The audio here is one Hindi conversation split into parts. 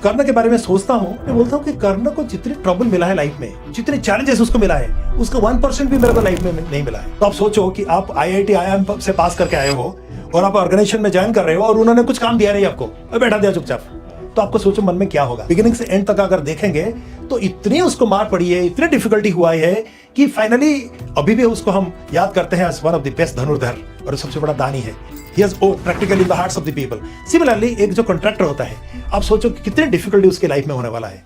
कर्ण के बारे में सोचता हूँ, मैं बोलता हूँ कि कर्ण को जितनी ट्रबल मिला है लाइफ में, जितने चैलेंजेस उसको मिला है, उसका 1% भी मेरे को लाइफ में नहीं मिला है। तो आप सोचो कि आप IIT IIM से पास करके आए हो और आप ऑर्गेनाइजेशन में ज्वाइन कर रहे हो और उन्होंने कुछ काम दिया नहीं आपको और बैठा दिया चुपचाप, तो आपको सोचो मन में क्या होगा। बिगिनिंग से एंड तक अगर देखेंगे तो इतनी उसको मार पड़ी है, इतनी डिफिकल्टी हुआ है कि फाइनली अभी भी उसको हम याद करते हैं as one of the best धनुर्धर और सबसे बड़ा दानी है। He has practically in the hearts of the people. Similarly, एक जो कॉन्ट्रैक्टर होता है, आप सोचो कि कितनी डिफिकल्टी उसके लाइफ में होने वाला है।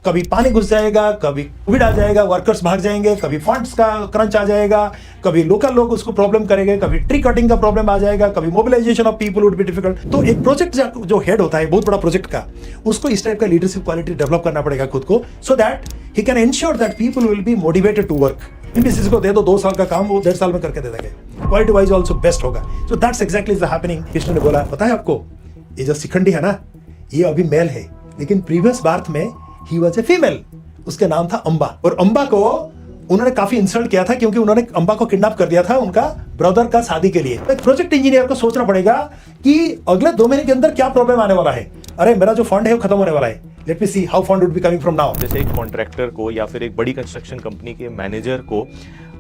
कभी पानी घुस जाएगा, कभी कोविड आ जाएगा, वर्कर्स भाग जाएंगे, कभी फंड्स का क्रंच आ जाएगा, कभी लोकल लोग उसको प्रॉब्लम करेंगे, कभी ट्री कटिंग का प्रॉब्लम आ जाएगा, कभी mobilisation of people would be difficult. तो एक प्रोजेक्ट जो हेड होता है बहुत बड़ा प्रोजेक्ट का, उसको इस टाइप का लीडरशिप क्वालिटी डेवलप करना पड़ेगा खुद को, so that he can ensure that people will be motivated to work. किसी को दे दो 2 साल का काम, वो 1.5 साल में करके दे देंगे, क्वालिटी वाइज ऑल्सो बेस्ट होगा। So that's exactly is happening. Krishna ने बोला, पता है आपको, ये जो शिखंडी है ना, ये अभी मेल है, लेकिन प्रीवियस बर्थ में ही वाज ए फीमेल। उसका नाम था अंबा, और अंबा को उन्होंने काफी इंसल्ट किया था क्योंकि उन्होंने अंबा को किडनैप कर दिया था उनका ब्रदर का शादी के लिए। तो एक प्रोजेक्ट इंजीनियर को सोचना पड़ेगा कि अगले 2 महीने के अंदर क्या प्रॉब्लम आने वाला है। अरे मेरा जो फंड है वो खत्म होने वाला है, let me see how fund would be coming from now. जैसे एक कॉन्ट्रैक्टर को या फिर एक बड़ी कंस्ट्रक्शन कंपनी के मैनेजर को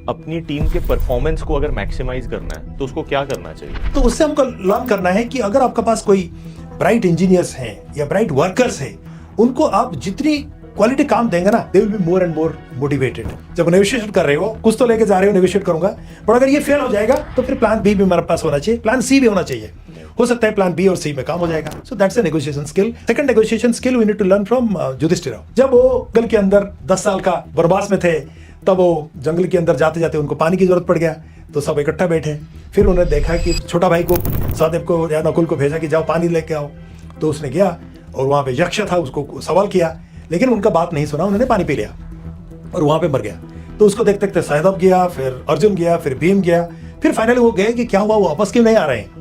अपनी टीम के परफॉर्मेंस को अगर मैक्सिमाइज करना है तो उसको क्या करना चाहिए? तो उससे हमको लर्न करना है कि अगर आपके पास कोई ब्राइट इंजीनियर्स हैं या ब्राइट वर्कर्स हैं, उनको आप जितनी क्वालिटी काम देंगे ना, they will be more and more motivated. जब नेगोशिएशन कर रहे हो, कुछ तो लेके जा रहे हो, नेगोशिएट करूंगा, पर अगर ये फेल हो जाएगा तो फिर प्लान बी भी हमारे पास होना चाहिए, प्लान सी भी होना चाहिए। हो सकता है प्लान बी और सी में काम हो जाएगा। So that's a negotiation skill. Second negotiation skill we need to learn from Yudhishthir. जब वो जंगल के अंदर 10 साल का वनवास में थे, तब वो जंगल के अंदर जाते जाते उनको पानी की जरूरत पड़ गया, तो सब इकट्ठा बैठे। फिर उन्होंने देखा कि छोटा भाई को, सहदेव को या नकुल को भेजा कि जाओ पानी लेके आओ। तो उसने गया और वहां पे यक्ष था, उसको सवाल किया, लेकिन उनका बात नहीं सुना, उन्होंने पानी पी लिया और वहां पे मर गया। तो उसको देखते देखते सहदेव गया, फिर अर्जुन गया, फिर भीम गया, फिर फाइनली वो गए कि क्या हुआ, वो वापस क्यों नहीं आ रहे हैं।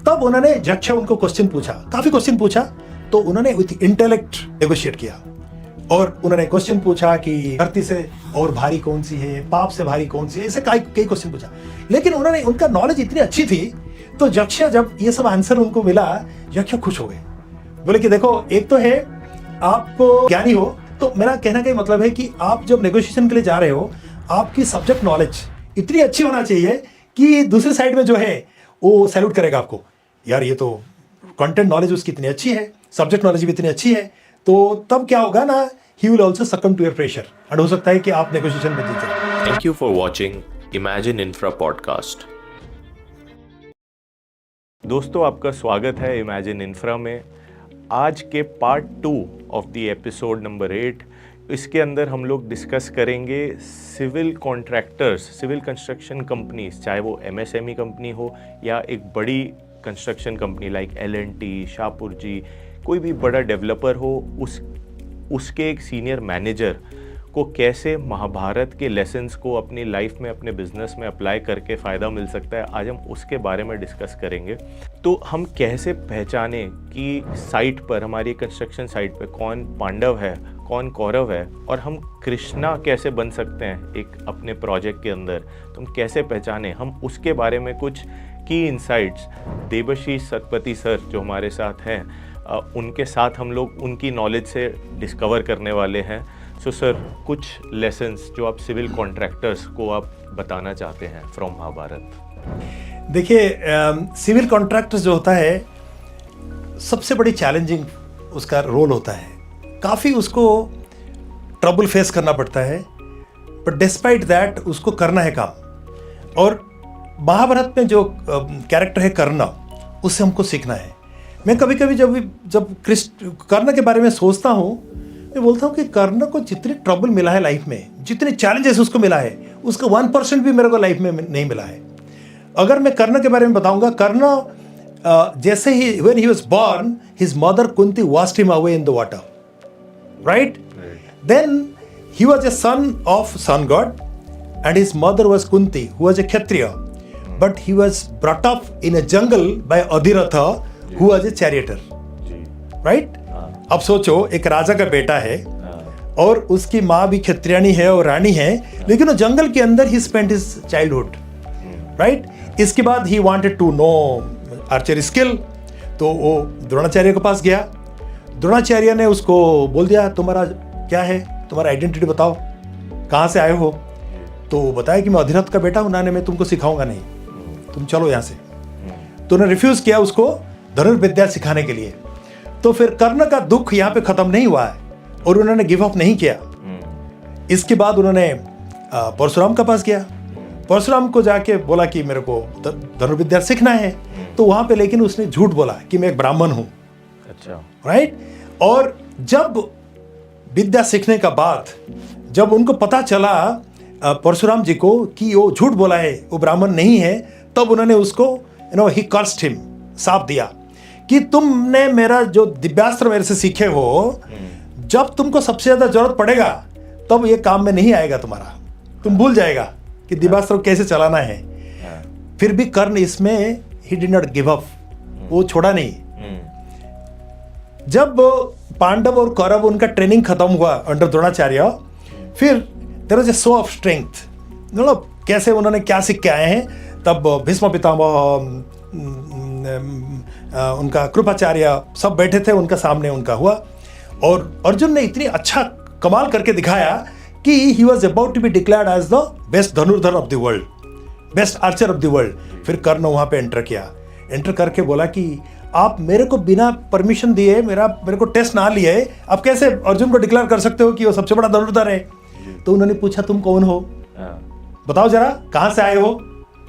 तब उन्होंने यक्ष उनको क्वेश्चन पूछा, काफी क्वेश्चन पूछा, तो उन्होंने विथ इंटेलेक्ट नेगोशिएट किया और उन्होंने क्वेश्चन पूछा कि धरती से और भारी कौन सी है, पाप से भारी कौन सी है, ऐसे कई क्वेश्चन पूछा। लेकिन उन्होंने, उनका नॉलेज इतनी अच्छी थी, तो यक्ष जब ये सब आंसर उनको मिला, यक्ष खुश हो गए। बोले कि देखो, एक तो है आपको ज्ञानी हो, तो मेरा कहना का मतलब है कि आप जब नेगोशिएशन के लिए जा रहे हो, आपकी सब्जेक्ट नॉलेज इतनी अच्छी होना चाहिए कि दूसरी साइड में जो है वो सैल्यूट करेगा आपको। यार ये तो कंटेंट नॉलेज उसकी इतनी अच्छी है, सब्जेक्ट नॉलेज भी इतनी अच्छी है, तो तब क्या होगा ना, he will also succumb to your pressure and हो सकता है कि आप नेगोशिएशन में जीते। Thank you for watching Imagine Infra podcast. दोस्तों, आपका स्वागत है इमेजिन इंफ्रा में। आज के part 2 of the episode number 8, इसके अंदर हम लोग डिस्कस करेंगे civil contractors, civil construction companies, चाहे वो MSME कंपनी हो या एक बड़ी construction company like L&T, Shapoor ji, कोई भी बड़ा डेवलपर हो, उसके एक सीनियर मैनेजर को कैसे महाभारत के लेसन्स को अपनी लाइफ में, अपने बिजनेस में अप्लाई करके फ़ायदा मिल सकता है, आज हम उसके बारे में डिस्कस करेंगे। तो हम कैसे पहचानें कि साइट पर, हमारी कंस्ट्रक्शन साइट पर कौन पांडव है, कौन कौरव है, और हम कृष्णा कैसे बन सकते हैं एक अपने प्रोजेक्ट के अंदर, तो हम कैसे पहचानें, हम उसके बारे में कुछ की इनसाइट्स देवाशीष सतपति सर जो हमारे साथ हैं, उनके साथ हम लोग उनकी नॉलेज से डिस्कवर करने वाले हैं। सो सर, कुछ लेसन्स जो आप सिविल कॉन्ट्रैक्टर्स को आप बताना चाहते हैं फ्रॉम महाभारत। देखिए, सिविल कॉन्ट्रैक्टर्स जो होता है, सबसे बड़ी चैलेंजिंग उसका रोल होता है, काफ़ी उसको ट्रबल फेस करना पड़ता है, बट डिस्पाइट दैट उसको करना है काम। और महाभारत में जो कैरेक्टर है कर्ण, उससे हमको सीखना है। मैं कभी कभी जब कर्ण के बारे में सोचता हूँ, मैं बोलता हूँ कि कर्ण को जितनी ट्रबल मिला है लाइफ में, जितने चैलेंजेस उसको मिला है, उसका 1% भी मेरे को लाइफ में नहीं मिला है। अगर मैं कर्ण के बारे में बताऊंगा, कर्ण जैसे ही when he was born, his mother Kunti washed him away in the water, right? Then he was a son of sun god and his mother was Kunti, who was a Kshatriya, but he was brought up in a jungle by Adhiratha, who was a charioteer, right? अब सोचो, एक राजा का बेटा है और उसकी माँ भी क्षत्रियानी है और रानी है, लेकिन वो जंगल के अंदर ही स्पेंट हिज चाइल्डहुड, राइट? इसके बाद ही wanted to know archery skill, तो वो द्रोणाचार्य के पास गया। द्रोणाचार्य ने उसको बोल दिया तुम्हारा क्या है, तुम्हारा आइडेंटिटी बताओ, कहाँ से आए हो। तो बताया कि मैं अधिरथ का बेटा हूँ, ना मैं तुमको सिखाऊंगा नहीं, तुम चलो यहाँ से। तो उन्होंने रिफ्यूज किया उसको धनुर्विद्या सिखाने के लिए। तो फिर कर्ण का दुख यहाँ पे खत्म नहीं हुआ है और उन्होंने गिव अप नहीं किया। इसके बाद उन्होंने परशुराम के पास गया, परशुराम को जाके बोला कि मेरे को धनुर्विद्या सीखना है। तो वहां पे लेकिन उसने झूठ बोला कि मैं एक ब्राह्मण हूं। अच्छा, राइट। और जब विद्या सीखने का बाद जब उनको पता चला परशुराम जी को कि वो झूठ बोला है, वो ब्राह्मण नहीं है, तब उन्होंने उसको ही कर्स्ड हिम, शाप दिया कि तुमने मेरा जो दिव्यास्त्र मेरे से सीखे हो, जब तुमको सबसे ज्यादा जरूरत पड़ेगा तब ये काम में नहीं आएगा तुम्हारा, तुम भूल जाएगा कि दिव्यास्त्र कैसे चलाना है। फिर भी कर्ण इसमें he did not give up, वो छोड़ा नहीं। जब पांडव और कौरव उनका ट्रेनिंग खत्म हुआ अंडर द्रोणाचार्य, फिर there was a show of strength, मतलब कैसे उन्होंने क्या सीख के आए हैं। तब भीष्म पितामह, उनका कृपाचार्य सब बैठे थे उनका सामने, उनका हुआ। और अर्जुन ने इतनी अच्छा कमाल करके दिखाया कि he was about to be declared as the best dhanurdhar of the world, best archer of the world. फिर कर्ण वहां पे एंटर किया, एंटर करके बोला कि आप मेरे को बिना परमिशन दिए, मेरे को टेस्ट ना लिए, आप कैसे अर्जुन को डिक्लेयर कर सकते हो कि वो सबसे बड़ा धनुर्धर है। तो उन्होंने पूछा तुम कौन हो, बताओ जरा, कहां से आए हो,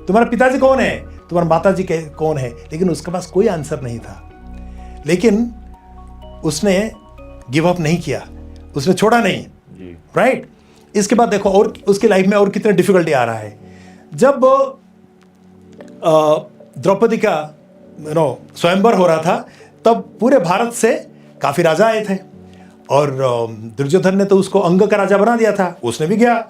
तुम्हारा पिताजी कौन है, तुम्हारा माताजी कौन है। लेकिन उसके पास कोई आंसर नहीं था, लेकिन उसने गिव अप नहीं किया, उसने छोड़ा नहीं। राइट। इसके बाद देखो और उसकी लाइफ में और कितने डिफिकल्टी आ रहा है। जब द्रौपदी का स्वयंवर हो रहा था, तब पूरे भारत से काफी राजा आए थे और दुर्योधन ने तो उसको अंग का राजा बना दिया था। उसने भी गया,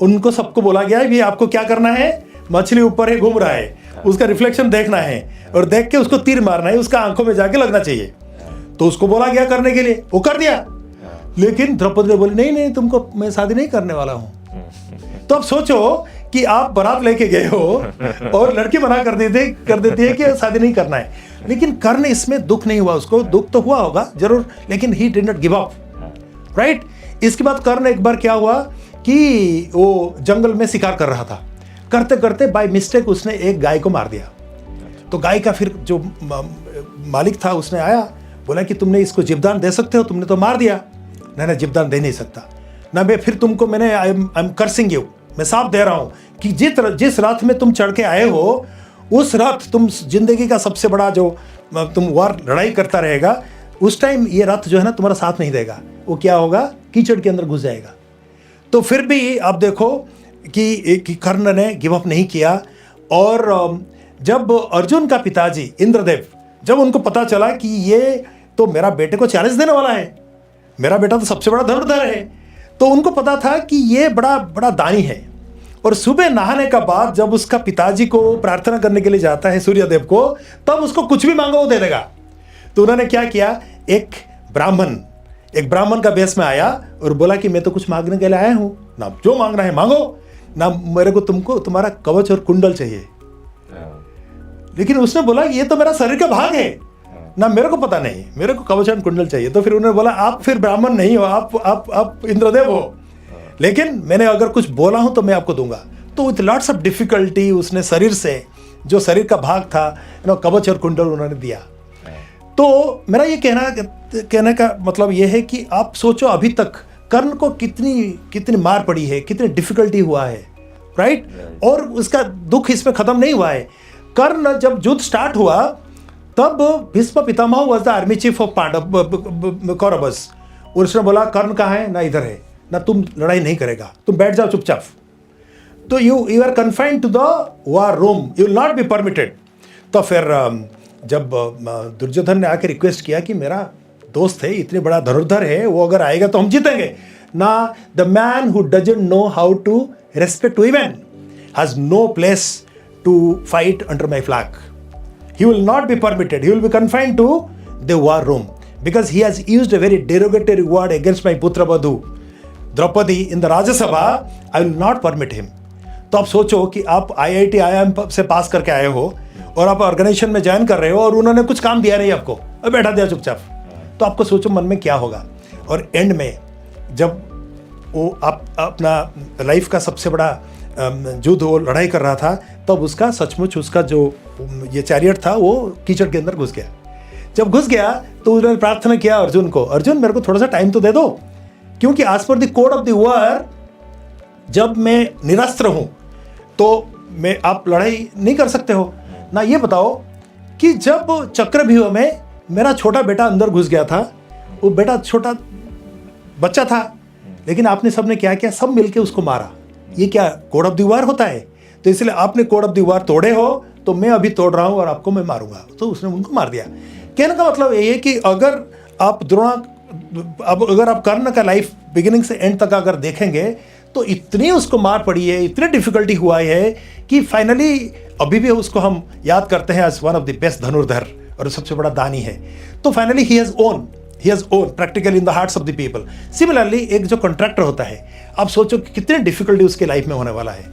उनको सबको बोला गया है आपको क्या करना है, मछली ऊपर है घूम रहा है, उसका रिफ्लेक्शन देखना है और देख के उसको तीर मारना है, उसका आंखों में जाके लगना चाहिए। तो उसको बोला गया करने के लिए, वो कर दिया। लेकिन द्रौपदी ने बोली नहीं नहीं, तुमको मैं शादी नहीं करने वाला हूं। तो अब सोचो कि आप बारात लेके गए हो और लड़की मना कर देती है कि शादी नहीं करना है। लेकिन कर्ण इसमें दुख नहीं हुआ, उसको दुख तो हुआ होगा जरूर, लेकिन he did not give up. Right. इसके बाद कर्ण एक बार क्या हुआ कि वो जंगल में शिकार कर रहा था, करते करते बाय मिस्टेक उसने एक गाय को मार दिया। तो गाय का फिर जो मालिक था उसने आया, बोला कि तुमने इसको जीवदान दे सकते हो, तुमने तो मार दिया। ना जीवदान दे नहीं सकता ना, मैं फिर तुमको मैंने आई एम कर्सिंग यू, मैं साफ दे रहा हूं कि जिस रथ में तुम चढ़ के आए हो, उस रथ तुम जिंदगी का सबसे बड़ा जो तुम वार लड़ाई करता रहेगा, उस टाइम ये रथ जो है ना तुम्हारा साथ नहीं देगा, वो क्या होगा, कीचड़ के अंदर घुस जाएगा। तो फिर भी आप देखो कि कर्ण ने गिव अप नहीं किया। और जब अर्जुन का पिताजी इंद्रदेव, जब उनको पता चला कि ये तो मेरा बेटे को चैलेंज देने वाला है, मेरा बेटा तो सबसे बड़ा धनुर्धर है, तो उनको पता था कि ये बड़ा बड़ा दानी है। और सुबह नहाने का बाद जब उसका पिताजी को प्रार्थना करने के लिए जाता है सूर्यदेव को, तब उसको कुछ भी मांगो वो दे देगा। तो उन्होंने क्या किया, एक ब्राह्मण का वेश में आया और बोला कि मैं तो कुछ मांगने के लिए आया हूं ना, जो मांगना है मांगो ना, मेरे को तुमको तुम्हारा कवच और कुंडल चाहिए। लेकिन उसने बोला ये तो मेरा शरीर का भाग है ना, मेरे को पता नहीं, मेरे को कवच और कुंडल चाहिए। तो फिर उन्होंने बोला आप फिर ब्राह्मण नहीं हो, आप इंद्रदेव हो, लेकिन मैंने अगर कुछ बोला हूं तो मैं आपको दूंगा। तो विथ लॉट्स ऑफ डिफिकल्टी उसने शरीर से, जो शरीर का भाग था, कवच और कुंडल उन्होंने दिया। तो मेरा ये कहने का मतलब ये है कि आप सोचो अभी तक कर्ण को कितनी मार पड़ी है, कितनी डिफिकल्टी हुआ है। राइट। और उसका दुख इसमें खत्म नहीं हुआ है। कर्ण जब युद्ध स्टार्ट हुआ, तब Bhishma Pitamah was the army chief of Pandava Kauravas. उसने बोला कर्ण कहाँ है, ना इधर है, ना तुम लड़ाई नहीं करेगा, तुम बैठ जाओ चुपचाप। तो you are confined to the war room, you will not be permitted. तो फिर जब दुर्योधन ने आकर रिक्वेस्ट किया कि मेरा दोस्त है, इतने बड़ा धनुर्धर है, वो अगर आएगा तो हम जीतेंगे ना, the man who doesn't know how to respect women has no place to fight under my flag. He will not be permitted. He will be confined to the war room because he has used a very derogatory word against my putra Badhu, Draupadi, in the Rajya Sabha. I will not permit him. तो आप सोचो कि आप IIT IIM से पास करके आए हो और आप ऑर्गेनाइजेशन में ज्वाइन कर रहे हो और उन्होंने कुछ काम दिया नहीं आपको, बैठा दिया चुपचाप। तो आपको सोचो मन में क्या होगा। और एंड में जब वो आप अपना लाइफ का सबसे बड़ा युद्ध वो लड़ाई कर रहा था, तब उसका सचमुच उसका जो ये चैरियट था वो कीचड़ के अंदर घुस गया। जब घुस गया तो उन्होंने प्रार्थना किया अर्जुन को, अर्जुन मेरे को थोड़ा सा टाइम तो दे दो, क्योंकि as per the code of the war जब मैं निरस्त्र हूं तो मैं आप लड़ाई नहीं कर सकते हो ना। ये बताओ कि जब चक्रव्यूह में मेरा छोटा बेटा अंदर घुस गया था, वो बेटा छोटा बच्चा था, लेकिन आपने सबने क्या किया, सब मिलके उसको मारा। ये क्या कोड ऑफ द वॉर होता है? तो इसलिए आपने कोड ऑफ द वॉर तोड़े हो तो मैं अभी तोड़ रहा हूं और आपको मैं मारूंगा। तो उसने उनको मार दिया। कहने का मतलब ये है कि अगर आप अगर आप कर्ण का लाइफ बिगिनिंग से एंड तक अगर देखेंगे तो इतनी उसको मार पड़ी है, इतनी डिफिकल्टी हुआ है कि फाइनली अभी भी उसको हम याद करते हैं as one of the best धनुर्धर और सबसे बड़ा दानी है। तो finally he has won practically in the hearts of the people. Similarly एक जो कॉन्ट्रैक्टर होता है, आप सोचो कि कितनी डिफिकल्टी उसके लाइफ में होने वाला है।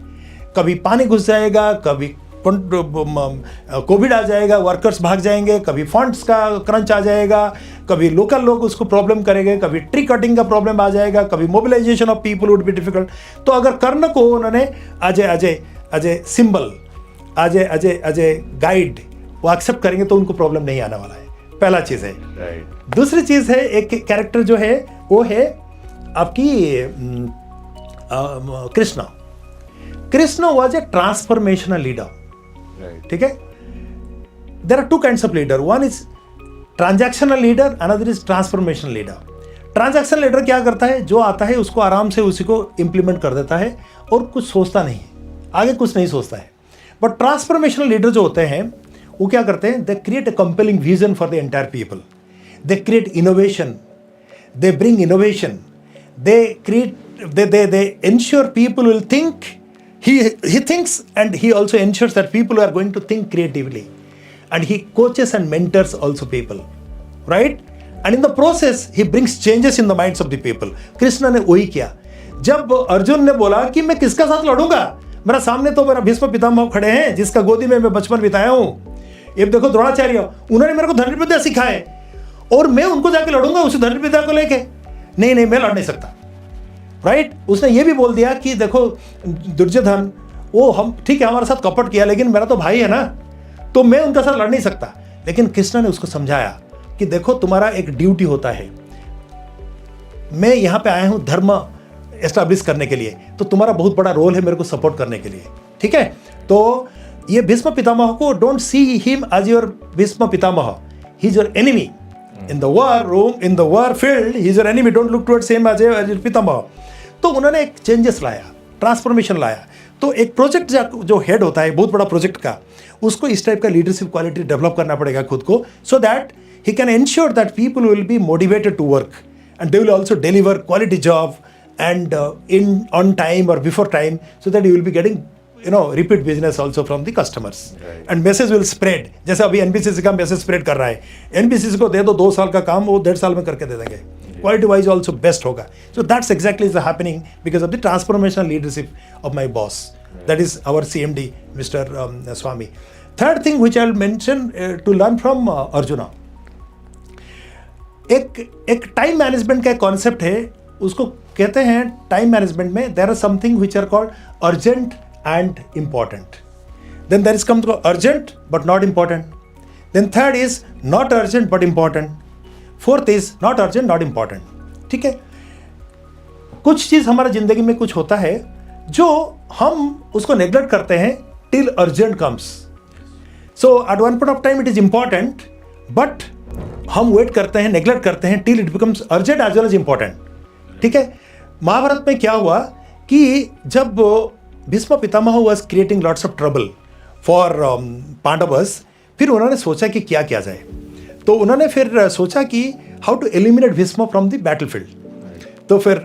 कभी पानी घुस जाएगा, कभी कोविड आ जाएगा, वर्कर्स भाग जाएंगे, कभी फंड्स का क्रंच आ जाएगा, कभी लोकल लोग उसको प्रॉब्लम करेंगे, कभी ट्री कटिंग का प्रॉब्लम आ जाएगा, कभी mobilisation of people would be difficult. तो अगर कर्ण को उन्होंने अजय सिंबल, अजय गाइड वो एक्सेप्ट करेंगे तो उनको प्रॉब्लम नहीं आने वाला है। पहला चीज है। दूसरी चीज है, एक कैरेक्टर जो है वो है आपकी Krishna was a transformational leader. ठीक है, there are two kinds of leader, one is transactional leader, another is transformational leader. Transactional leader क्या करता है, जो आता है उसको आराम से उसी को इंप्लीमेंट कर देता है और कुछ सोचता नहीं, आगे कुछ नहीं सोचता है। बट ट्रांसफॉर्मेशनल लीडर जो होते हैं वो क्या करते हैं, they create a compelling vision for the entire people, they create innovation, they bring innovation, they create they ensure people will think, he thinks, and he also ensures that people are going to think creatively, and he coaches and mentors also people, right? And in the process he brings changes in the minds of the people. Krishna ने वही किया। जब अर्जुन ने बोला कि मैं किसका साथ लड़ूंगा, मेरा सामने तो मेरा भीष्म पितामह खड़े हैं जिसका गोदी में मैं बचपन बिताया हूं, ये देखो द्रोणाचार्य, उन्होंने मेरे को धनुर्विद्या सिखाए और मैं उनको जाके लड़ूंगा उसी धनुर्विद्या को लेके? नहीं, मैं लड़ नहीं सकता, राइट? उसने ये भी बोल दिया कि देखो दुर्योधन, वो हम ठीक है हमारे साथ कपट किया, लेकिन मेरा तो भाई है ना, तो मैं उनके साथ लड़ नहीं सकता। लेकिन कृष्ण ने उसको समझाया कि देखो तुम्हारा एक ड्यूटी होता है, मैं यहाँ पे आया हूँ धर्म एस्टैब्लिश करने के लिए, तो तुम्हारा बहुत बड़ा रोल है मेरे को सपोर्ट करने के लिए, ठीक है? तो ये भीष्म पितामह को don't see him as your Bhishma Pitamah, he is your enemy in the war room, in the war field, he is your enemy, don't look towards him as your Pitamah. तो उन्होंने एक चेंजेस लाया, ट्रांसफॉर्मेशन लाया। तो एक प्रोजेक्ट जो हेड होता है बहुत बड़ा प्रोजेक्ट का, उसको इस टाइप का लीडरशिप क्वालिटी डेवलप करना पड़ेगा खुद को, so that he can ensure that people will be motivated to work and they will also deliver quality job and in on time or before time, so that you will be getting repeat business also from the customers, right. And message will spread, जैसे अभी NBCC का मैसेज स्प्रेड कर रहा है, NBCC को दे दो 2 साल का काम, वो 1.5 साल में करके दे देंगे, क्वालिटी वाइज ऑल्सो बेस्ट होगा। So that's exactly is happening because of the transformational leadership of my boss, that is our CMD mister Swami. Third thing which I will mention to learn from Arjuna, एक टाइम मैनेजमेंट का कॉन्सेप्ट है, उसको कहते हैं टाइम मैनेजमेंट में there are something which are called urgent and important, then there is come to urgent but not important, then third is not urgent but important, fourth is not urgent not important. ठीक है, कुछ चीज हमारा जिंदगी में कुछ होता है जो हम उसको नेग्लेक्ट करते हैं till urgent comes, so at one point of time it is important but हम वेट करते हैं, नेग्लेक्ट करते हैं till it becomes urgent as well as important. ठीक है, महाभारत में क्या हुआ कि जब Bhishma Pitamah was creating lots of trouble for Pandavas, फिर उन्होंने सोचा कि क्या किया जाए, तो उन्होंने फिर सोचा कि how to eliminate Bhishma from the battlefield. तो फिर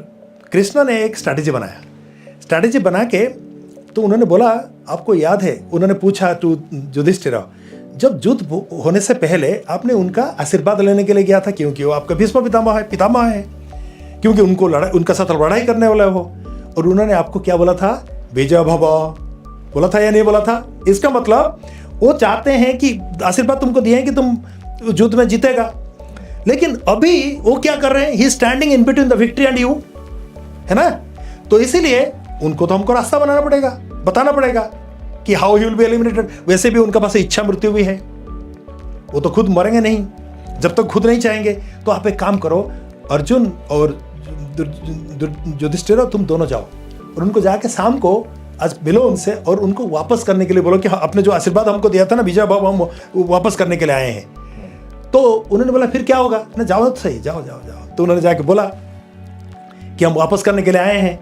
कृष्ण ने एक स्ट्रैटेजी बनाया, स्ट्रैटेजी बना के तो उन्होंने बोला, आपको याद है, उन्होंने पूछा टू युधिष्ठिर, जब युद्ध होने से पहले आपने उनका आशीर्वाद लेने के लिए गया था, क्योंकि वो आपका भीष्म पितामह है, क्योंकि उनका साथ लड़ाई करने वाला है वो, और उन्होंने आपको क्या बोला था, विजय भव बोला था या नहीं बोला था? इसका मतलब वो चाहते हैं कि आशीर्वाद तुमको दिए हैं कि तुम युद्ध में जीतेगा। लेकिन अभी वो क्या कर रहे हैं, he standing in between the victory and you, है ना। तो इसीलिए उनको तो हमको रास्ता बनाना पड़ेगा, बताना पड़ेगा कि how he will be eliminated. वैसे भी उनका पास इच्छा मृत्यु भी है, वो तो खुद मरेंगे नहीं जब तक खुद नहीं चाहेंगे। तो आप एक काम करो, अर्जुन और युधिष्ठिर तुम दोनों जाओ और उनको जाके शाम को आज मिलो उनसे और उनको वापस करने के लिए बोलो कि आपने जो आशीर्वाद हमको दिया था ना विजय बाबू, हम वापस करने के लिए आए हैं। तो उन्होंने बोला फिर क्या होगा ना, जाओ तो सही, जाओ जाओ जाओ। तो उन्होंने जाके बोला कि हम वापस करने के लिए आए हैं।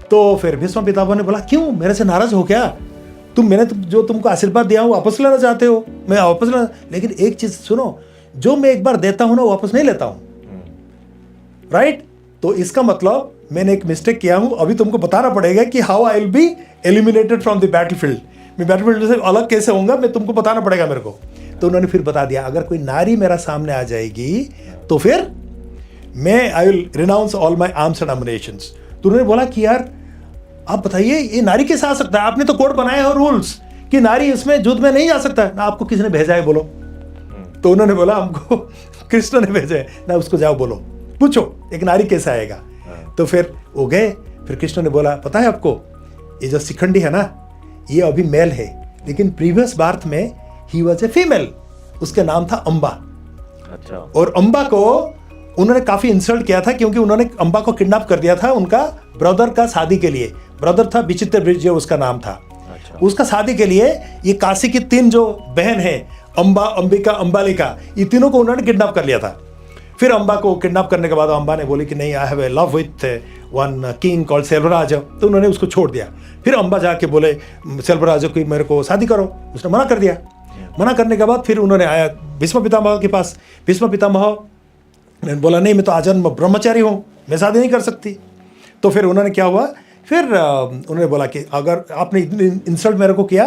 तो फिर भीष्म पितामह ने बोला क्यों, मेरे से नाराज हो क्या तुम, मैंने जो तुमको आशीर्वाद दिया हूँ वापस लेना चाहते हो, मैं वापस लेना। लेकिन एक चीज सुनो, जो मैं एक बार देता हूं ना वापस नहीं लेता हूं, राइट। तो इसका मतलब मैंने एक मिस्टेक किया हूं, अभी तुमको बताना पड़ेगा कि how I will be eliminated from the battlefield, मैं बैटलफील्ड से अलग कैसे होऊंगा, मैं तुमको बताना पड़ेगा मेरे को। तो उन्होंने फिर बता दिया, अगर कोई नारी मेरा सामने आ जाएगी तो फिर मैं I will renounce all my arms and ammunitions. तो उन्होंने बोला कि यार आप बताइए ये नारी कैसे आ सकता है, आपने तो कोड बनाए हो रूल्स कि नारी इसमें युद्ध में नहीं जा सकता है ना, आपको किसने भेजा है बोलो। तो उन्होंने बोला हमको कृष्ण ने भेजा है ना, उसको जाओ बोलो, पूछो एक नारी कैसे आएगा। तो फिर वो गए, फिर कृष्ण ने बोला पता है आपको ये जो शिखंडी है ना ये अभी मेल है, लेकिन प्रीवियस बर्थ में ही वॉज ए फीमेल, उसका नाम था अम्बा। अच्छा। और अम्बा को उन्होंने काफी इंसल्ट किया था क्योंकि उन्होंने अम्बा को किडनैप कर दिया था उनका ब्रदर का शादी के लिए। ब्रदर था विचित्र विजय उसका नाम था। अच्छा। उसका शादी के लिए ये काशी की 3 जो बहन है, अम्बा, अंबिका, अंबालिका, ये तीनों को उन्होंने किडनैप कर लिया था। फिर अम्बा को किडनैप करने के बाद अम्बा ने बोली कि नहीं, I have a love with one king called Selvaraj, तो उन्होंने उसको छोड़ दिया। फिर अम्बा जाके बोले सेल्वराज को मेरे को शादी करो, उसने मना कर दिया। मना करने के बाद फिर उन्होंने आया भीष्म पितामह के पास। भीष्म पितामह ने बोला नहीं, मैं तो आजन्म ब्रह्मचारी हूँ, मैं शादी नहीं कर सकती। तो फिर उन्होंने क्या हुआ, फिर उन्होंने बोला कि अगर आपने इतनी इंसल्ट मेरे को किया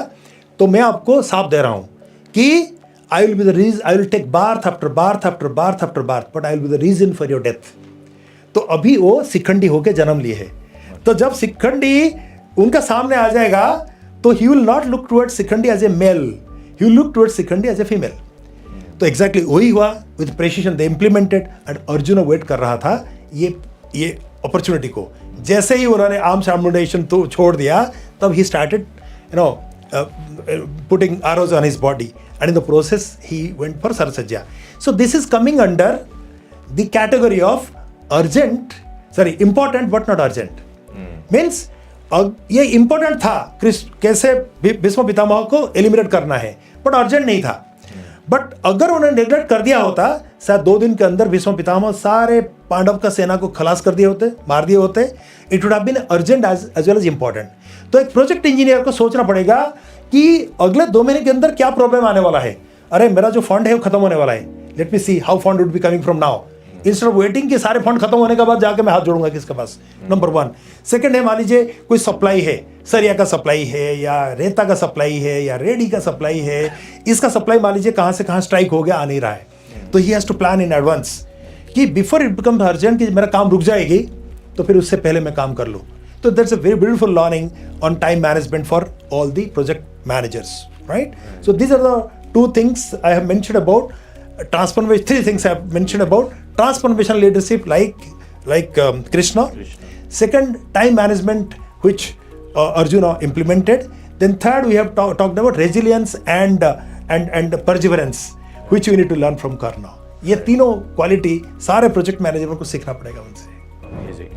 तो मैं आपको साफ दे रहा हूँ कि I will be the reason, I will take birth after birth after birth after birth, but I will be the reason for your death. तो अभी वो शिखंडी होके जन्म लिए है। तो जब शिखंडी उनका सामने आ जाएगा तो he will not look towards Shikhandi as a male, he will look towards Shikhandi as a female. तो एग्जैक्टली वही हुआ with precision they implemented. And Arjun wait कर रहा था ये अपॉर्चुनिटी को। जैसे ही उन्होंने आर्म्स एमुनेशन तो छोड़ दिया तब he started putting arrows on his body, and in the process he went for Sarasajya. So this is coming under the category of important but not urgent. Means ये important था कैसे भीष्म पितामह को एलिमिनेट करना है, बट अर्जेंट नहीं था। बट अगर उन्होंने नेग्लेक्ट कर दिया होता, शायद 2 दिन के अंदर भीष्म पितामह सारे पांडव का सेना को खलास कर दिए होते, मार दिए होते। It would have been urgent as well as important. तो एक प्रोजेक्ट इंजीनियर को सोचना पड़ेगा कि अगले 2 महीने के अंदर क्या प्रॉब्लम आने वाला है। अरे मेरा जो फंड है वो खत्म होने वाला है, let me see how fund would be coming from now, instead of waiting कि सारे फंड खत्म होने के बाद जाके मैं हाथ जोड़ूंगा किसके पास। नंबर 1। सेकंड है, मान लीजिए कोई सप्लाई है, सरिया का सप्लाई है या रेता का सप्लाई है या रेडी का सप्लाई है, इसका सप्लाई मान लीजिए कहाँ से कहाँ स्ट्राइक हो गया, आ नहीं रहा है। तो he has to plan in advance कि बिफोर इट बिकम्स अर्जेंट कि मेरा काम रुक जाएगी तो फिर उससे पहले मैं काम कर लूँ। तो that's a very beautiful learning on time management for all the project managers, right. So these are the 2 things I have mentioned about transformation. 3 things I have mentioned about transformation leadership, like Krishna. Second, time management, which Arjuna implemented. Then third, we have talked about resilience and perseverance, which we need to learn from Karna. ये तीनों क्वालिटी सारे प्रोजेक्ट मैनेजर को सीखना पड़ेगा उनसे।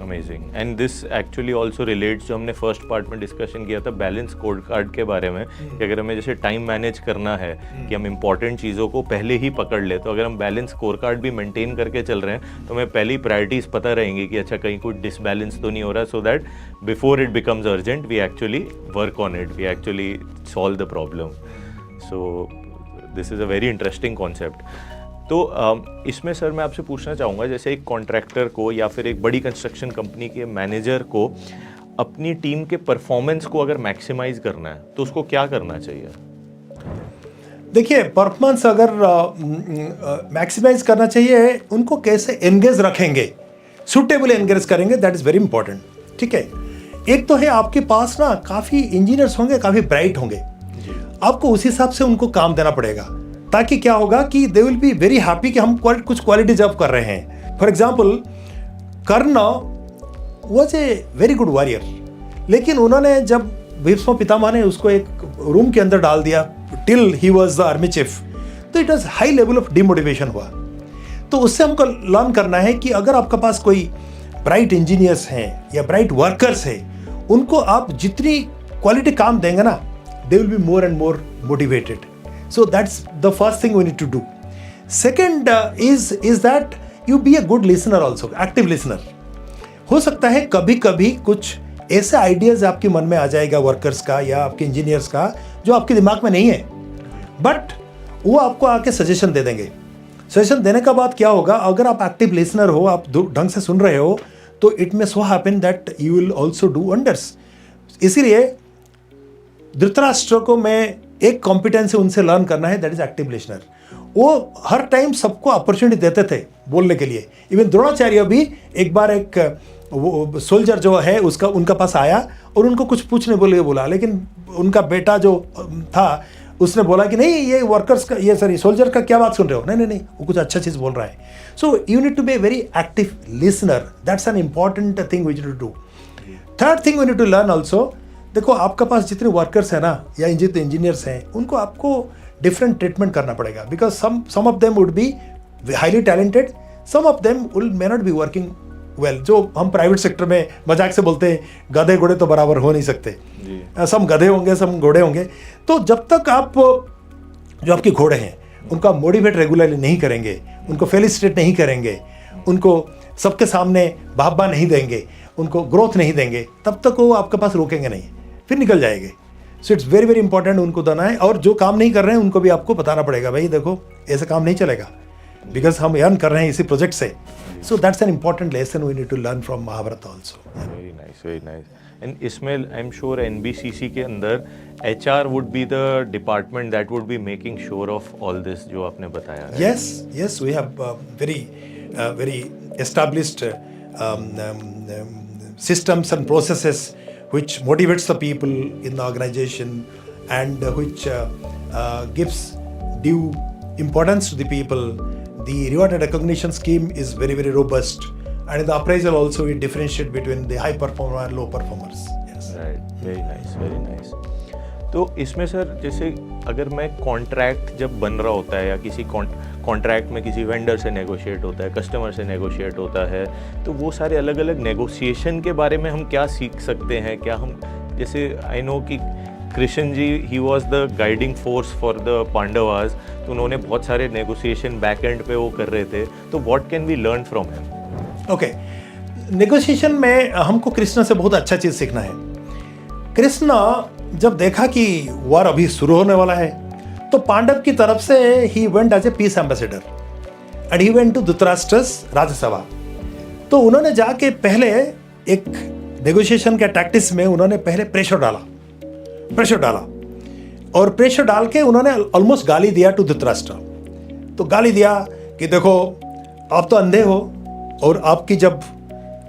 Amazing and this actually also relates, जो हमने फर्स्ट पार्ट में डिस्कशन किया था बैलेंस स्कोर कार्ड के बारे में, कि अगर हमें जैसे टाइम मैनेज करना है कि हम इंपॉर्टेंट चीज़ों को पहले ही पकड़ ले, तो अगर हम बैलेंस स्कोर कार्ड भी मेंटेन करके चल रहे हैं तो हमें पहली प्रायोरिटीज़ पता रहेंगी कि अच्छा कहीं कोई डिसबैलेंस तो नहीं हो रहा, so that before it becomes urgent we actually work on it, we actually solve the problem. So this is a very interesting concept. तो इसमें सर मैं आपसे पूछना चाहूँगा, जैसे एक कॉन्ट्रैक्टर को या फिर एक बड़ी कंस्ट्रक्शन कंपनी के मैनेजर को अपनी टीम के परफॉर्मेंस को अगर मैक्सिमाइज करना है तो उसको क्या करना चाहिए? देखिए, परफॉर्मेंस अगर मैक्सिमाइज करना चाहिए, उनको कैसे एंगेज रखेंगे, सूटेबल एंगेज करेंगे, दैट इज़ वेरी इंपॉर्टेंट। ठीक है, एक तो है आपके पास ना काफ़ी इंजीनियर्स होंगे, काफ़ी ब्राइट होंगे, आपको उस हिसाब से उनको काम देना पड़ेगा। ताकि क्या होगा कि they will be very happy कि हम कुछ क्वालिटी जॉब कर रहे हैं. For example Karna was a very good warrior, लेकिन उन्होंने जब भीष्म पितामह ने उसको एक रूम के अंदर डाल दिया till he was the army chief, तो it was high level of demotivation हुआ. तो उससे हमको लर्न करना है कि अगर आपके पास कोई ब्राइट इंजीनियर्स हैं या ब्राइट वर्कर्स हैं, उनको आप जितनी क्वालिटी काम देंगे ना, they will be more and more motivated. So that's the first thing we need to do. Second is that you be a good listener also, active listener. हो सकता है कभी कभी कुछ ऐसे आइडियाज आपके मन में आ जाएगा वर्कर्स का या आपके इंजीनियर्स का जो आपके दिमाग में नहीं है, बट वो आपको आके सजेशन दे देंगे. सजेशन देने का बाद क्या होगा, अगर आप एक्टिव लिसनर हो, आप ढंग से सुन रहे हो, तो it may so happen that you will also do wonders. इसीलिए धृतराष्ट्र को मैं एक कॉम्पिटेंस उनसे लर्न करना है, दैट इज एक्टिव लिसनर. वो हर टाइम सबको अपॉर्चुनिटी देते थे बोलने के लिए. इवन द्रोणाचार्य भी एक बार एक वो सोल्जर जो है उसका उनका पास आया और उनको कुछ पूछने बोला, लेकिन उनका बेटा जो था उसने बोला कि नहीं, ये वर्कर्स का, ये सॉरी सोल्जर का क्या बात सुन रहे हो, नहीं, वो कुछ अच्छा चीज़ बोल रहा है. So you need to be a very active listener. That's an important thing we need to do. Third thing we need to learn also, देखो आपके पास जितने वर्कर्स हैं ना या जितने इंजीनियर्स हैं, उनको आपको डिफरेंट ट्रीटमेंट करना पड़ेगा. Because some of them would be highly talented, some of them will may not be working well. जो हम प्राइवेट सेक्टर में मजाक से बोलते हैं गधे घोड़े तो बराबर हो नहीं सकते, सब गधे होंगे, सब घोड़े होंगे. तो जब तक आप जो आपके घोड़े हैं उनका मोटिवेट रेगुलरली नहीं करेंगे, उनको फेलिसिटेट नहीं करेंगे, उनको सबके सामने बाबा नहीं देंगे, उनको ग्रोथ नहीं देंगे, तब तक वो आपके पास रोकेंगे नहीं, फिर निकल जाएंगे. So it's very very important उनको देना है. और जो काम नहीं कर रहे हैं उनको भी आपको बताना पड़ेगा, भाई देखो ऐसा काम नहीं चलेगा, बिकॉज हम अर्न कर रहे हैं इसी प्रोजेक्ट से. So that's an important lesson we need to learn from Mahabharata also. Very nice, very nice. And इसमें आई एम श्योर एनबीसीसी के अंदर HR would be the department that would be making sure of all this जो आपने बताया. Yes, we have very established systems and processes which motivates the people in the organization and which gives due importance to the people. The reward and recognition scheme is very very robust, and in the appraisal also we differentiate between the high performer and low performers. Yes. Right. Very nice, very nice. तो इसमें सर जैसे अगर मैं कॉन्ट्रैक्ट जब बन रहा होता है या किसी कॉन्ट्रैक्ट में किसी वेंडर से नेगोशिएट होता है, कस्टमर से नेगोशिएट होता है, तो वो सारे अलग अलग नेगोशिएशन के बारे में हम क्या सीख सकते हैं? क्या हम जैसे आई नो कि Krishna ji he was the guiding force for the Pandavas, तो उन्होंने बहुत सारे नेगोशिएशन बैक एंड पे वो कर रहे थे, तो what can we learn from him? Okay, negotiation में हमको कृष्ण से बहुत अच्छा चीज़ सीखना है. कृष्ण जब देखा कि वॉर अभी शुरू होने वाला है, तो पांडव की तरफ से he went as a peace ambassador and he went to Dhritarashtra's rajyasabha. तो उन्होंने जाके पहले एक नेगोशिएशन के टैक्टिक्स में उन्होंने पहले प्रेशर डाला और प्रेशर डाल के उन्होंने ऑलमोस्ट गाली दिया टू धृतराष्ट्र. तो गाली दिया कि देखो आप तो अंधे हो और आपकी जब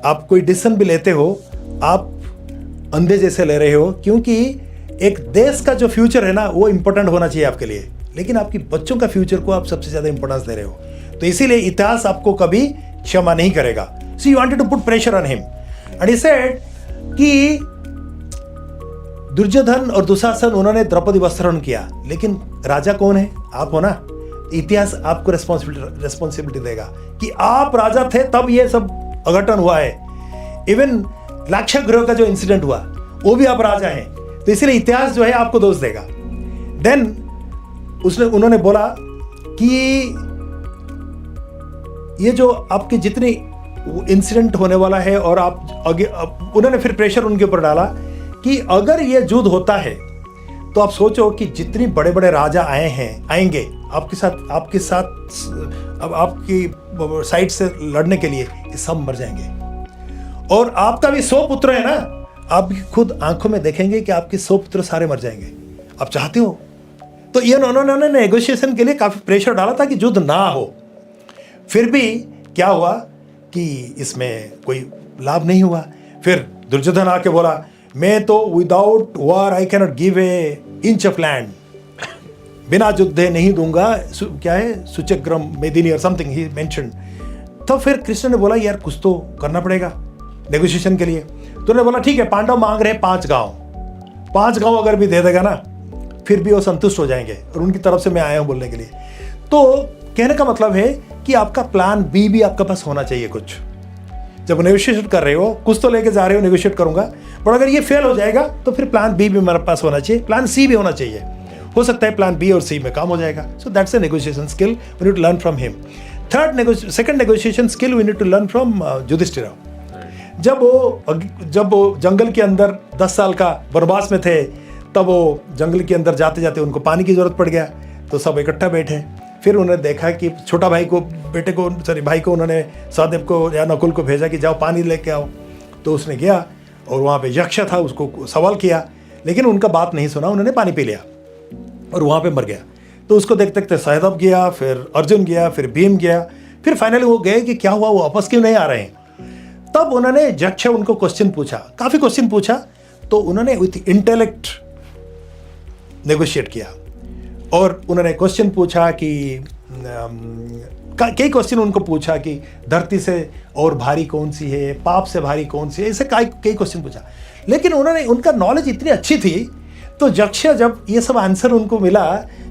आप कोई डिसीजन भी लेते हो आप अंधे जैसे ले रहे हो, क्योंकि एक देश का जो फ्यूचर है ना वो इंपॉर्टेंट होना चाहिए आपके लिए, लेकिन आपकी बच्चों का फ्यूचर को आप सबसे ज़्यादा इंपॉर्टेंस दे रहे हो. तो इसीलिए इतिहास आपको कभी क्षमा नहीं करेगा. So you wanted to put pressure on him and he said कि दुर्योधन और दुशासन उन्होंने द्रौपदी वस्त्रोहरण किया, लेकिन राजा कौन है? आप हो ना. इतिहास आपको रिस्पॉन्सिबिलिटी देगा कि आप राजा थे तब ये सब अघटन हुआ है. इवन लाक्षागृह का जो इंसिडेंट हुआ वो भी आप राजा हैं, तो इसलिए इतिहास जो है आपको दोष देगा. देन उन्होंने बोला कि ये जो आपके जितने इंसिडेंट होने वाला है और आप आगे उन्होंने फिर प्रेशर उनके ऊपर डाला कि अगर ये युद्ध होता है तो आप सोचो कि जितने बड़े बड़े राजा आएंगे आपके साथ अब आपकी साइड से लड़ने के लिए, ये सब मर जाएंगे. और आपका भी 100 पुत्र है ना, आप भी खुद आंखों में देखेंगे कि आपके 100 पुत्र सारे मर जाएंगे. आप चाहते हो? तो ये उन्होंने नेगोशिएशन के लिए काफ़ी प्रेशर डाला था कि युद्ध ना हो. फिर भी क्या हुआ कि इसमें कोई लाभ नहीं हुआ. फिर दुर्योधन आके बोला मैं तो without war I cannot give a inch of land. बिना युद्धे नहीं दूंगा, क्या है, सुचक्रम मेदिनी और समथिंग ही मेंशन। तो फिर कृष्ण ने बोला यार कुछ तो करना पड़ेगा नेगोशिएशन के लिए। तो उन्होंने बोला ठीक है, पांडव मांग रहे 5 गांव, 5 गांव अगर भी दे देगा ना फिर भी वो संतुष्ट हो जाएंगे, और उनकी तरफ से मैं आया हूं बोलने के लिए। तो कहने का मतलब है कि आपका प्लान बी भी आपके पास होना चाहिए कुछ। जब नेगोशिएशन कर रहे हो, कुछ तो लेके जा रहे हो, नेगोशिएट करूंगा, पर अगर ये फेल हो जाएगा तो फिर प्लान बी भी मेरे पास होना चाहिए, प्लान सी भी होना चाहिए। हो सकता है प्लान बी और सी में काम हो जाएगा। So that's a negotiation skill we need to learn from him. Second negotiation skill we need to learn from Yudhishthir. जब वो जंगल के अंदर 10 साल का वनवास में थे, तब वो जंगल के अंदर जाते जाते उनको पानी की जरूरत पड़ गया, तो सब इकट्ठा बैठे। फिर उन्होंने देखा कि छोटा भाई को, भाई को उन्होंने सहदेव को या नकुल को भेजा कि जाओ पानी लेके आओ। तो उसने गया और वहाँ पे यक्ष था, उसको सवाल किया, लेकिन उनका बात नहीं सुना, उन्होंने पानी पी लिया और वहाँ पे मर गया। तो उसको देखते देखते सहदेव गया, फिर अर्जुन गया, फिर भीम गया, फिर फाइनली वो गए कि क्या हुआ, वो वापस क्यों नहीं आ रहे हैं। तब उन्होंने यक्ष उनको क्वेश्चन पूछा, काफ़ी क्वेश्चन पूछा, तो उन्होंने विथ इंटेलेक्ट नेगोशिएट किया। और उन्होंने क्वेश्चन पूछा कि कई क्वेश्चन उनको पूछा कि धरती से और भारी कौन सी है, पाप से भारी कौन सी है, ऐसे कई क्वेश्चन पूछा। लेकिन उन्होंने, उनका नॉलेज इतनी अच्छी थी, तो यक्ष जब ये सब आंसर उनको मिला,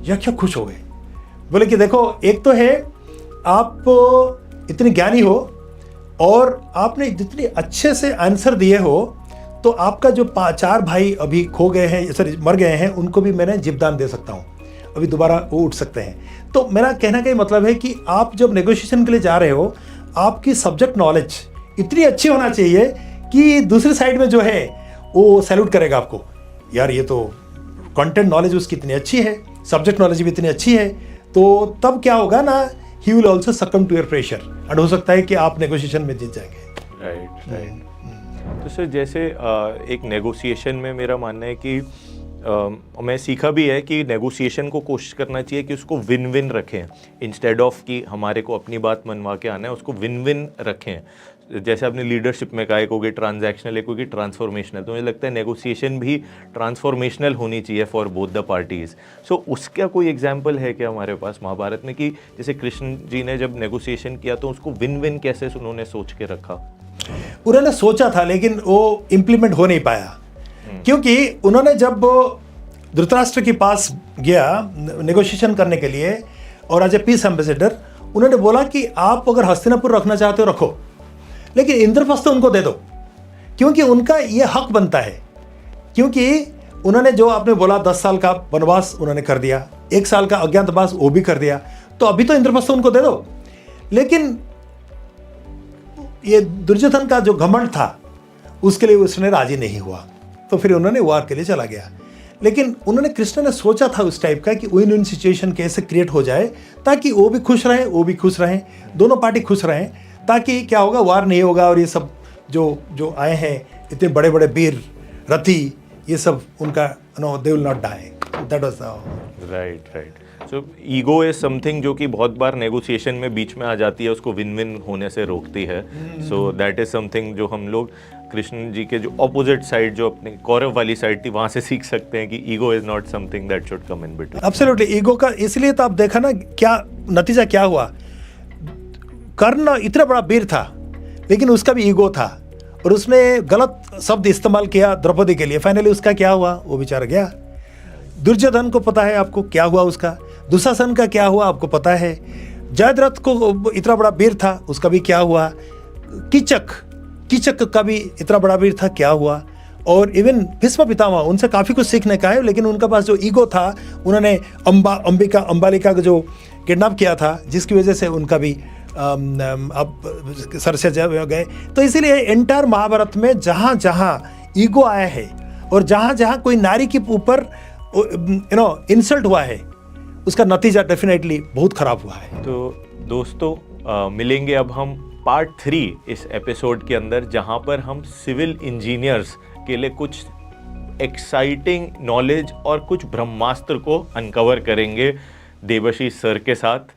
यक्ष खुश हो गए। बोले कि देखो, एक तो है आप इतने ज्ञानी हो और आपने जितने अच्छे से आंसर दिए हो, तो आपका जो 4 भाई अभी खो गए हैं, सॉरी मर गए हैं, उनको भी मैंने जीवदान दे सकता हूँ, अभी दोबारा वो उठ सकते हैं। तो मेरा कहना का मतलब है कि आप जब नेगोशिएशन के लिए जा रहे हो, आपकी सब्जेक्ट नॉलेज इतनी अच्छी होना चाहिए कि दूसरी साइड में जो है वो सैल्यूट करेगा आपको, यार ये तो कंटेंट नॉलेज उसकी इतनी अच्छी है, सब्जेक्ट नॉलेज भी इतनी अच्छी है। तो तब क्या होगा ना, he will also succumb to your pressure, and हो सकता है कि आप नेगोशिएशन में जीत जाएंगे। राइट। तो सर जैसे एक नेगोशिएशन में मेरा मानना है कि मैं सीखा भी है कि नेगोशिएशन को कोशिश करना चाहिए कि उसको विन विन रखें, इंस्टेड ऑफ कि हमारे को अपनी बात मनवा के आना है, उसको विन विन रखें। जैसे आपने लीडरशिप में कहा, एक होगी ट्रांजैक्शनल, एक होगी ट्रांसफॉर्मेशनल। तो मुझे लगता है नेगोशिएशन भी ट्रांसफॉर्मेशनल होनी चाहिए फॉर बोथ द पार्टीज़। सो उसका कोई एग्जाम्पल है क्या हमारे पास महाभारत में कि जैसे कृष्ण जी ने जब नेगोशिएशन किया तो उसको विन विन कैसे उन्होंने सोच के रखा? उन्होंने सोचा था लेकिन वो इम्प्लीमेंट हो नहीं पाया, क्योंकि उन्होंने जब धृतराष्ट्र के पास गया नेगोशिएशन करने के लिए और एज ए पीस एम्बेसडर, उन्होंने बोला कि आप अगर हस्तिनापुर रखना चाहते हो रखो, लेकिन इंद्रप्रस्थ उनको दे दो, क्योंकि उनका ये हक बनता है। क्योंकि उन्होंने जो आपने बोला 10 साल का वनवास उन्होंने कर दिया, 1 साल का अज्ञातवास वो भी कर दिया, तो अभी तो इंद्रप्रस्थ उनको दे दो। लेकिन ये दुर्योधन का जो घमंड था उसके लिए उसने राजी नहीं हुआ, तो फिर उन्होंने वार के लिए चला गया। लेकिन उन्होंने, कृष्ण ने सोचा था उस टाइप का कि विन विन सिचुएशन कैसे क्रिएट हो जाए ताकि वो भी खुश रहें, वो भी खुश रहें, दोनों पार्टी खुश रहें, ताकि क्या होगा, वार नहीं होगा। और ये सब जो आए हैं इतने बड़े बड़े वीर रथी, ये सब उनका no they will not die. That was right. So ego is something जो कि बहुत बार नेगोशिएशन में बीच में आ जाती है, उसको विन विन होने से रोकती है। सो दैट इज समथिंग जो हम लोग कृष्ण जी के जो ऑपोजिट साइड, जो अपने कौरव वाली साइड थी, वहां से सीख सकते हैं कि ego is not something that should come in between. Absolutely, ego का इसलिए तो आप देखा ना क्या नतीजा क्या हुआ। कर्ण इतना बड़ा वीर था, लेकिन उसका भी ईगो था और उसने गलत शब्द इस्तेमाल किया द्रौपदी के लिए। फाइनली उसका क्या हुआ, वो बेचारा गया। दुर्योधन को पता है आपको क्या हुआ उसका, दुशासन का क्या हुआ आपको पता है, जयद्रथ को इतना बड़ा वीर था उसका भी क्या हुआ, कीचक का भी इतना बड़ा वीर था क्या हुआ, और इवन भीष्म पितामह, उनसे काफ़ी कुछ सीखने का है। लेकिन उनका पास जो ईगो था, उन्होंने अंबालिका को जो किडनैप किया था, जिसकी वजह से उनका भी अब सर से गए। तो इसीलिए एंटायर महाभारत में जहाँ जहाँ ईगो आया है और जहाँ जहाँ कोई नारी के ऊपर इंसल्ट हुआ है, उसका नतीजा डेफिनेटली बहुत खराब हुआ है। तो दोस्तों मिलेंगे अब हम पार्ट 3 इस एपिसोड के अंदर, जहां पर हम सिविल इंजीनियर्स के लिए कुछ एक्साइटिंग नॉलेज और कुछ ब्रह्मास्त्र को अनकवर करेंगे देवाशीष सर के साथ।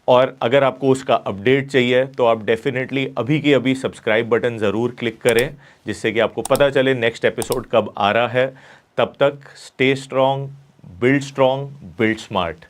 और अगर आपको उसका अपडेट चाहिए तो आप डेफिनेटली अभी के अभी सब्सक्राइब बटन ज़रूर क्लिक करें, जिससे कि आपको पता चले नेक्स्ट एपिसोड कब आ रहा है। तब तक stay strong, build strong, build smart.